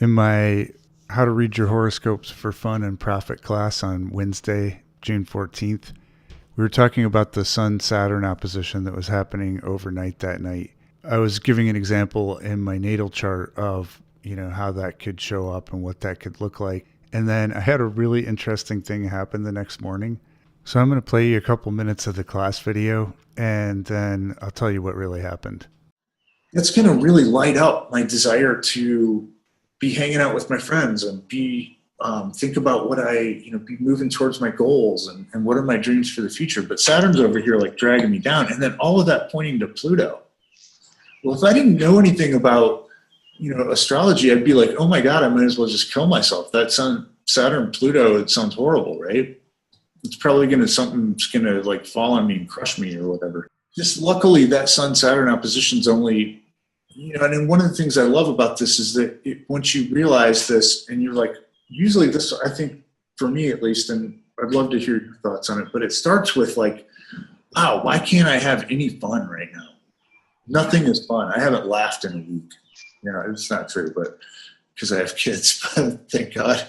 In my How to Read Your Horoscopes for Fun and Profit class on Wednesday, June 14th, we were talking about the Sun-Saturn opposition that was happening overnight that night. I was giving an example in my natal chart of, how that could show up and what that could look like. And then I had a really interesting thing happen the next morning. So I'm going to play you a couple minutes of the class video, and then I'll tell you what really happened. It's going to really light up my desire to be hanging out with my friends and be think about what be moving towards my goals and what are my dreams for the future. But Saturn's over here like dragging me down, and then all of that pointing to Pluto. Well, if I didn't know anything about astrology, I'd be like, oh my God, I might as well just kill myself. That Saturn Pluto, it sounds horrible, right? It's probably something's gonna like fall on me and crush me or whatever. Just luckily that Sun Saturn opposition's only, and then one of the things I love about this is that once you realize this and you're like, usually this, I think for me at least, and I'd love to hear your thoughts on it, but it starts with like, wow, why can't I have any fun right now? Nothing is fun. I haven't laughed in a week. It's not true, but because I have kids, but thank God.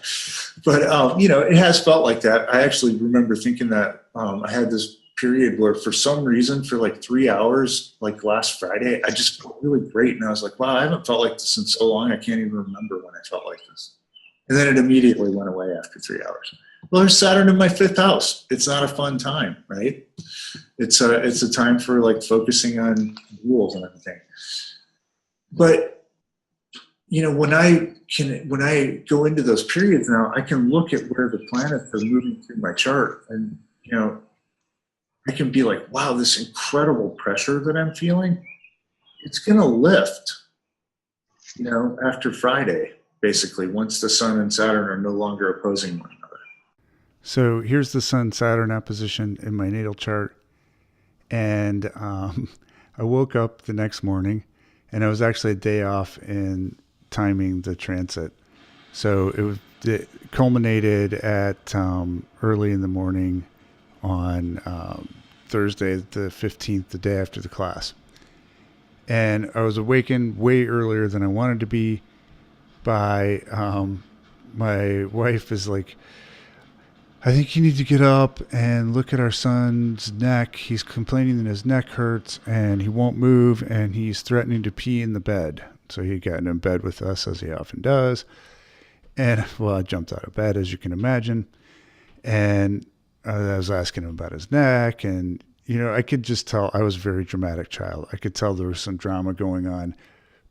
But, it has felt like that. I actually remember thinking that I had this period where for some reason for like 3 hours, like last Friday, I just felt really great. And I was like, wow, I haven't felt like this in so long. I can't even remember when I felt like this. And then it immediately went away after 3 hours. Well, there's Saturn in my fifth house. It's not a fun time, right? It's a time for like focusing on rules and everything. But when I go into those periods now, I can look at where the planets are moving through my chart, and I can be like, wow, this incredible pressure that I'm feeling, it's gonna lift, after Friday, basically, once the Sun and Saturn are no longer opposing one another. So here's the Sun-Saturn opposition in my natal chart, and I woke up the next morning, and I was actually a day off in timing the transit. So it culminated at early in the morning on Thursday the 15th, the day after the class. And I was awakened way earlier than I wanted to be by my wife is like, I think you need to get up and look at our son's neck. He's complaining that his neck hurts and he won't move and he's threatening to pee in the bed. So he got in bed with us, as he often does. And, well, I jumped out of bed, as you can imagine. And I was asking him about his neck. And, I could just tell I was a very dramatic child. I could tell there was some drama going on.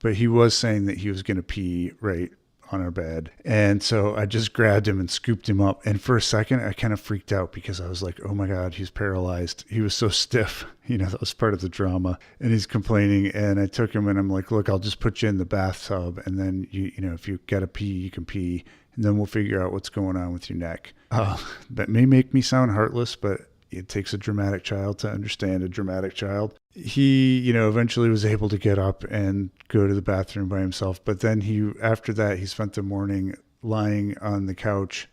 But he was saying that he was going to pee right on our bed. And so I just grabbed him and scooped him up. And for a second, I kind of freaked out because I was like, oh my God, he's paralyzed. He was so stiff. That was part of the drama. And he's complaining. And I took him and I'm like, look, I'll just put you in the bathtub. And then, if you got to pee, you can pee. And then we'll figure out what's going on with your neck. That may make me sound heartless, but it takes a dramatic child to understand a dramatic child. He, eventually was able to get up and go to the bathroom by himself. But then after that, he spent the morning lying on the couch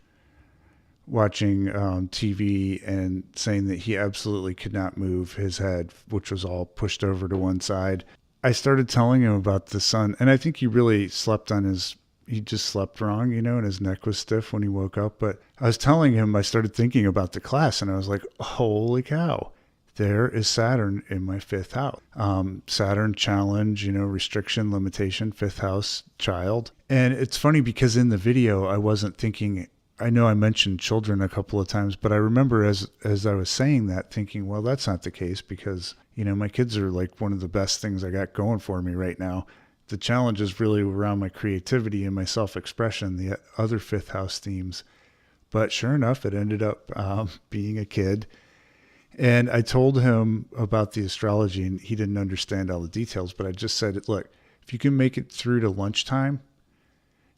watching TV and saying that he absolutely could not move his head, which was all pushed over to one side. I started telling him about the sun, and I think he really he just slept wrong, and his neck was stiff when he woke up. But I was telling him, I started thinking about the class, and I was like, holy cow, there is Saturn in my fifth house. Saturn challenge, restriction, limitation, fifth house child. And it's funny because in the video, I wasn't thinking, I know I mentioned children a couple of times, but I remember as I was saying that thinking, well, that's not the case because, my kids are like one of the best things I got going for me right now. The challenge is really around my creativity and my self-expression, the other fifth house themes. But sure enough, it ended up being a kid. And I told him about the astrology, and he didn't understand all the details. But I just said, look, if you can make it through to lunchtime,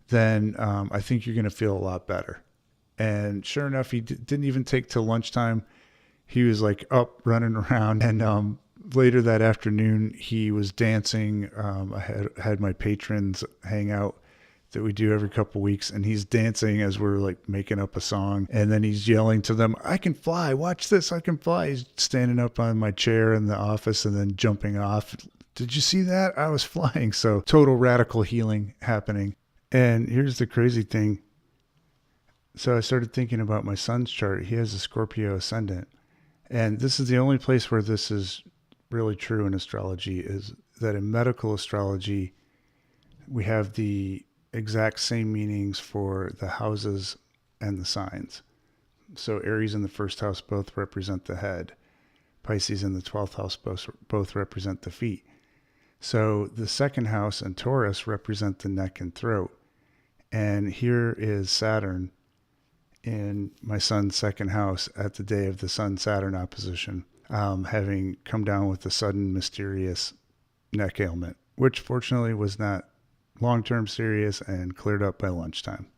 then I think you're going to feel a lot better. And sure enough, he didn't even take till lunchtime. He was like up running around. And later that afternoon, he was dancing. I had my patrons hang out that we do every couple weeks, and he's dancing as we're like making up a song, and then he's yelling to them, I can fly, watch this, I can fly. He's standing up on my chair in the office and then jumping off. Did you see that? I was flying. So total radical healing happening. And here's the crazy thing. So I started thinking about my son's chart. He has a Scorpio ascendant. And this is the only place where this is really true in astrology, is that in medical astrology, we have the exact same meanings for the houses and the signs. So Aries in the first house both represent the head. Pisces in the 12th house both represent the feet. So the second house and Taurus represent the neck and throat. And here is Saturn in my son's second house at the day of the Sun-Saturn opposition, having come down with a sudden mysterious neck ailment, which fortunately was not long-term serious and cleared up by lunchtime.